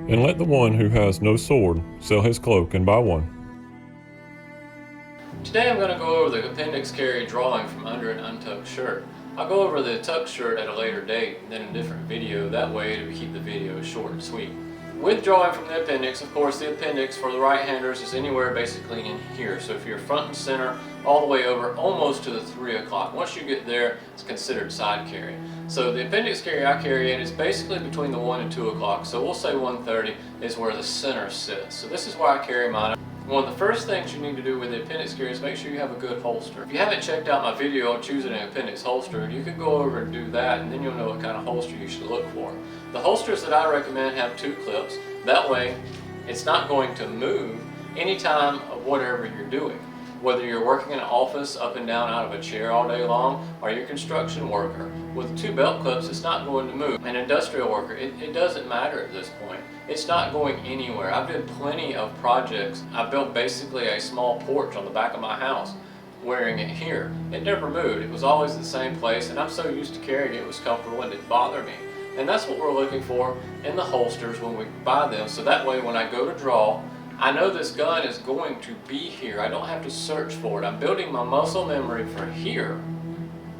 and let the one who has no sword sell his cloak and buy one. Today I'm going to go over the appendix carry drawing from under an untucked shirt. I'll go over the tucked shirt at a later date and then a different video, that way to keep the video short and sweet. With drawing from the appendix, of course the appendix for the right-handers is anywhere basically in here. So if you're front and center, all the way over almost to the 3 o'clock. Once you get there, it's considered side carry. So the appendix carry I carry in is basically between the 1 and 2 o'clock. So we'll say 1:30 is where the center sits. So this is where I carry mine. One of the first things you need to do with the appendix carry is make sure you have a good holster. If you haven't checked out my video on choosing an appendix holster, you can go over and do that, and then you'll know what kind of holster you should look for. The holsters that I recommend have 2 clips. That way, it's not going to move anytime of whatever you're doing. Whether you're working in an office up and down out of a chair all day long, or you're a construction worker, with 2 belt clips, it's not going to move. An industrial worker, it doesn't matter at this point. It's not going anywhere. I've done plenty of projects. I built basically a small porch on the back of my house, wearing it here. It never moved. It was always the same place, and I'm so used to carrying it, it was comfortable and didn't bother me. And that's what we're looking for in the holsters when we buy them, so that way when I go to draw, I know this gun is going to be here. I don't have to search for it. I'm building my muscle memory for here.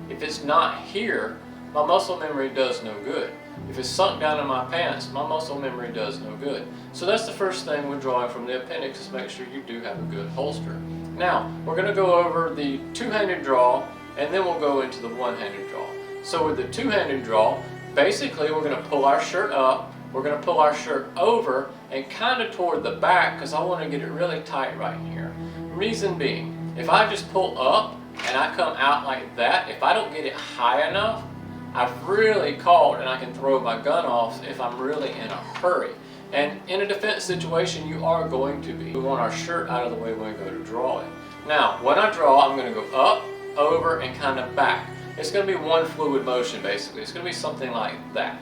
If it's not here, my muscle memory does no good. If it's sunk down in my pants, my muscle memory does no good. So that's the first thing when drawing from the appendix, is make sure you do have a good holster. Now, we're going to go over the two-handed draw, and then we'll go into the one-handed draw. So with the two-handed draw, basically we're going to pull our shirt up, we're going to pull our shirt over and kind of toward the back, because I want to get it really tight right here. Reason being, if I just pull up and I come out like that, if I don't get it high enough, I've really caught and I can throw my gun off if I'm really in a hurry. And in a defense situation, you are going to be. We want our shirt out of the way when we go to draw it. Now, when I draw, I'm going to go up, over, and kind of back. It's going to be one fluid motion basically. It's going to be something like that.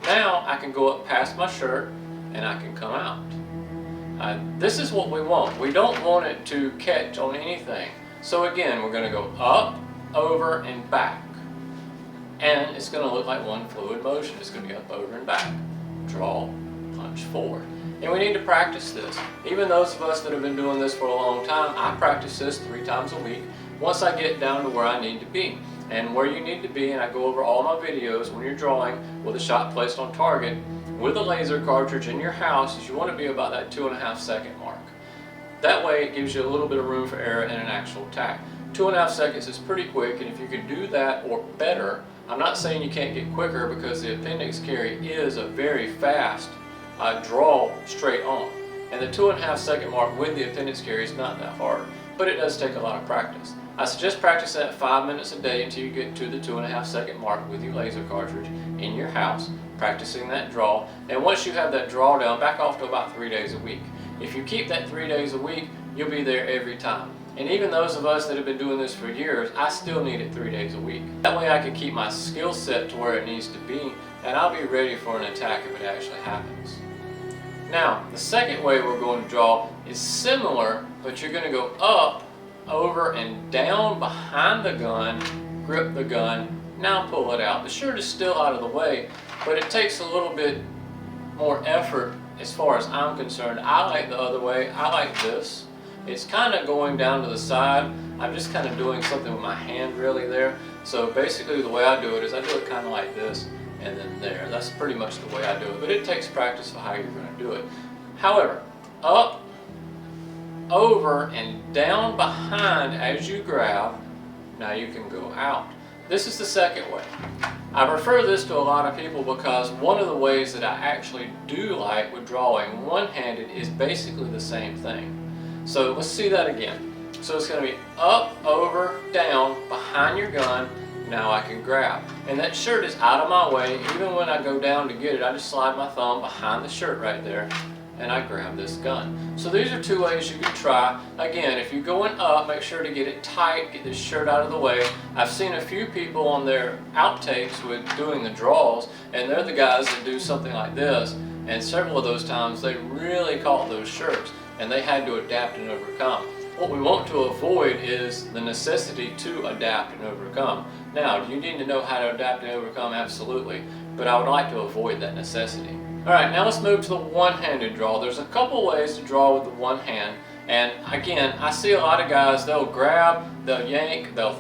Now I can go up past my shirt and I can come out. This is what we want. We don't want it to catch on anything. So again, we're going to go up, over, and back. And it's going to look like one fluid motion. It's going to be up, over, and back. Draw, punch forward. And we need to practice this. Even those of us that have been doing this for a long time, I practice this 3 times a week once I get down to where I need to be. And where you need to be, and I go over all my videos when you're drawing with a shot placed on target with a laser cartridge in your house, is you want to be about that 2.5 second mark. That way it gives you a little bit of room for error in an actual attack. 2.5 seconds is pretty quick, and if you can do that or better, I'm not saying you can't get quicker, because the appendix carry is a very fast draw straight on. And the 2.5 second mark with the appendix carry is not that hard, but it does take a lot of practice. I suggest practice that 5 minutes a day until you get to the 2.5 second mark with your laser cartridge in your house, practicing that draw. And once you have that draw down, back off to about 3 days a week. If you keep that 3 days a week, you'll be there every time. And even those of us that have been doing this for years, I still need it 3 days a week. That way I can keep my skill set to where it needs to be, and I'll be ready for an attack if it actually happens. Now, the second way we're going to draw is similar, but you're going to go up, over, and down behind the gun, grip the gun, now pull it out. The shirt is still out of the way, but it takes a little bit more effort as far as I'm concerned. I like the other way. I like this. It's kind of going down to the side. I'm just kind of doing something with my hand really there. So basically the way I do it is I do it kind of like this and then there. That's pretty much the way I do it, but it takes practice for how you're going to do it. However, up, over, and down behind as you grab, now you can go out. This is the second way. I refer this to a lot of people because one of the ways that I actually do like with drawing one-handed is basically the same thing. So let's see that again. So it's going to be up, over, down, behind your gun, now I can grab. And that shirt is out of my way. Even when I go down to get it, I just slide my thumb behind the shirt right there, and I grab this gun. So these are 2 ways you can try. Again, if you're going up, make sure to get it tight, get this shirt out of the way. I've seen a few people on their outtakes with doing the draws, and they're the guys that do something like this, and several of those times they really caught those shirts, and they had to adapt and overcome. What we want to avoid is the necessity to adapt and overcome. Now, do you need to know how to adapt and overcome? Absolutely, but I would like to avoid that necessity. Alright, now let's move to the one-handed draw. There's a couple ways to draw with the one hand. And again, I see a lot of guys, they'll grab, they'll yank, they'll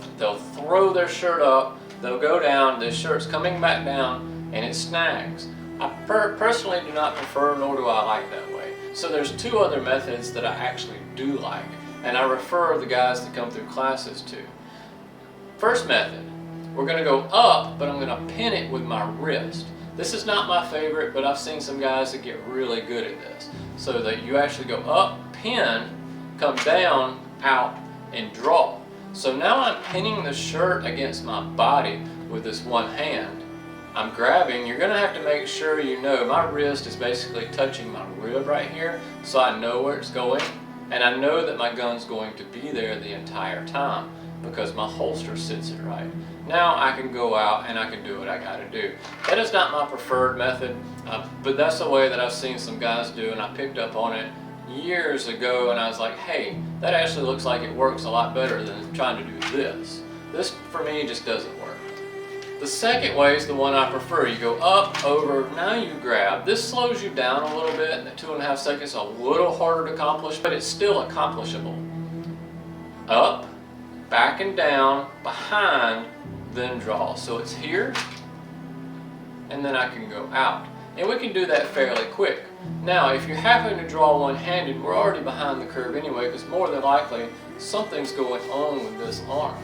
throw their shirt up, they'll go down, the shirt's coming back down, and it snags. I personally do not prefer, nor do I like that way. So there's two other methods that I actually do like, and I refer the guys that come through classes to. First method, we're going to go up, but I'm going to pin it with my wrist. This is not my favorite, but I've seen some guys that get really good at this. So that you actually go up, pin, come down, out, and draw. So now I'm pinning the shirt against my body with this one hand. I'm grabbing. You're going to have to make sure you know my wrist is basically touching my rib right here, so I know where it's going, and I know that my gun's going to be there the entire time because my holster sits it right. Now I can go out and I can do what I got to do. That is not my preferred method, but that's the way that I've seen some guys do, and I picked up on it years ago, and I was like, hey, that actually looks like it works a lot better than trying to do this. This, for me, just doesn't work. The second way is the one I prefer. You go up, over, now you grab. This slows you down a little bit, and the 2.5 seconds is a little harder to accomplish, but it's still accomplishable. Up, back and down, behind, then draw. So it's here, and then I can go out. And we can do that fairly quick. Now, if you're having to draw one-handed, we're already behind the curve anyway, because more than likely, something's going on with this arm.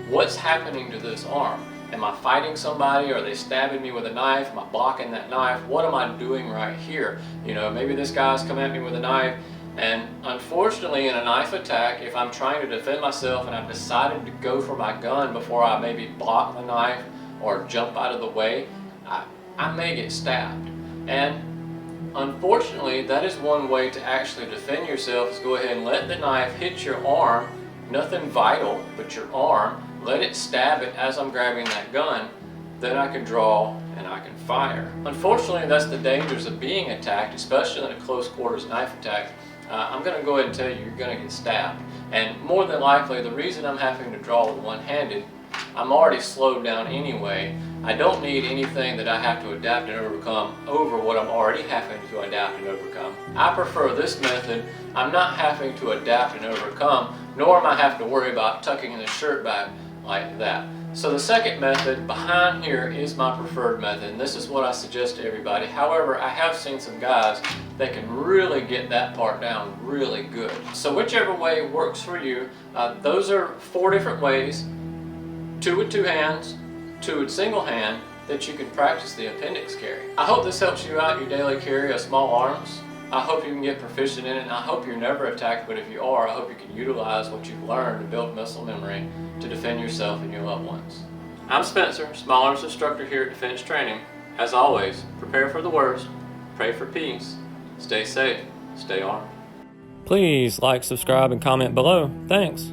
What's happening to this arm? Am I fighting somebody? Are they stabbing me with a knife? Am I blocking that knife? What am I doing right here? You know, maybe this guy's come at me with a knife, and unfortunately in a knife attack, if I'm trying to defend myself and I've decided to go for my gun before I maybe block the knife or jump out of the way, I may get stabbed. And unfortunately, that is one way to actually defend yourself, is go ahead and let the knife hit your arm, nothing vital but your arm, let it stab it as I'm grabbing that gun, then I can draw and I can fire. Unfortunately, that's the dangers of being attacked, especially in a close quarters knife attack. I'm going to go ahead and tell you, you're going to get stabbed. And more than likely, the reason I'm having to draw with one-handed, I'm already slowed down anyway. I don't need anything that I have to adapt and overcome over what I'm already having to adapt and overcome. I prefer this method. I'm not having to adapt and overcome, nor am I having to worry about tucking the shirt back like that. So the second method behind here is my preferred method, and this is what I suggest to everybody. However, I have seen some guys that can really get that part down really good. So whichever way works for you, those are 4 different ways, 2 with 2 hands, 2 with single hand, that you can practice the appendix carry. I hope this helps you out in your daily carry of small arms. I hope you can get proficient in it, and I hope you're never attacked, but if you are, I hope you can utilize what you've learned to build muscle memory to defend yourself and your loved ones. I'm Spencer, small arms instructor here at Defense Training. As always, prepare for the worst, pray for peace, stay safe, stay armed. Please like, subscribe, and comment below. Thanks.